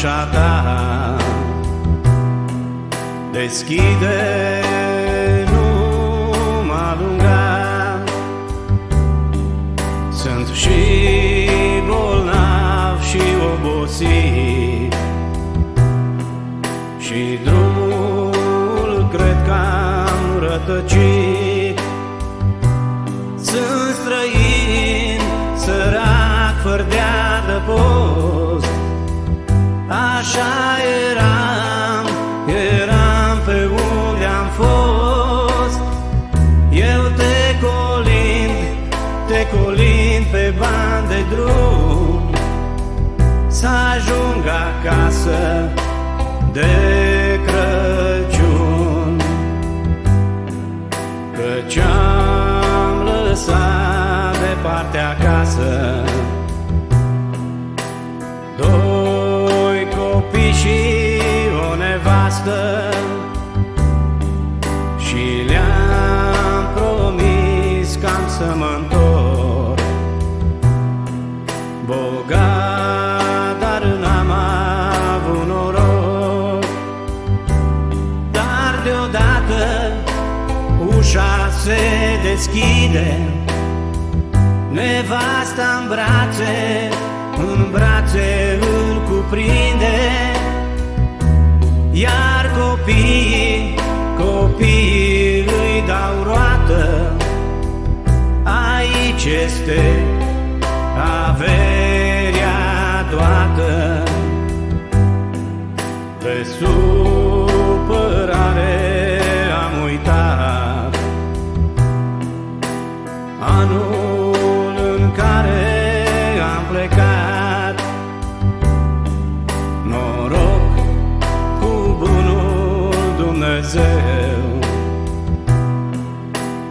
ușa ta, deschide, nu mă alunga. Sunt și bolnav și obosit și drumul cred că am rătăcit. Sunt străin, sărac, fără de adăpost. Așa eram pe unde am fost. Eu te colind pe bani de drum, să ajung acasă de Crăciun. Căci am lăsat departe acasă doi copii și o nevastă, și le-am promis că am să mă întorc. Bogat, dar n-am avut noroc. Dar deodată ușa se deschide, nevasta în brațe îl cuprinde. Iar copiii îi dau roată. Aici este averia toată. Pe supărare am uitat anul în care am plecat. Noroc cu bunul Dumnezeu,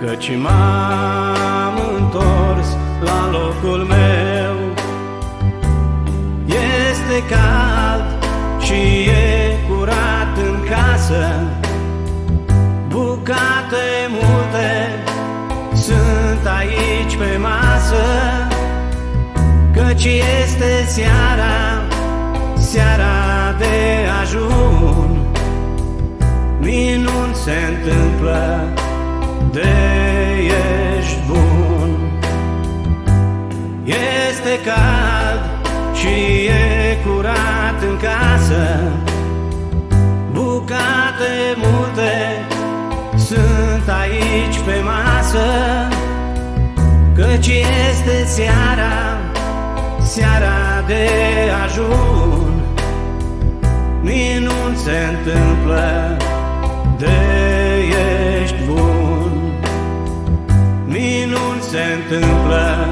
căci m-am întors la locul meu. Este cald și e curat în casă, bucate multe sunt aici pe masă. Căci este seara de ajun, minuni se întâmplă de ești bun. Este cald și e curat în casă, bucate multe sunt aici pe masă. Căci este seara de ajun, minuni se întâmplă de ești bun. Minuni se întâmplă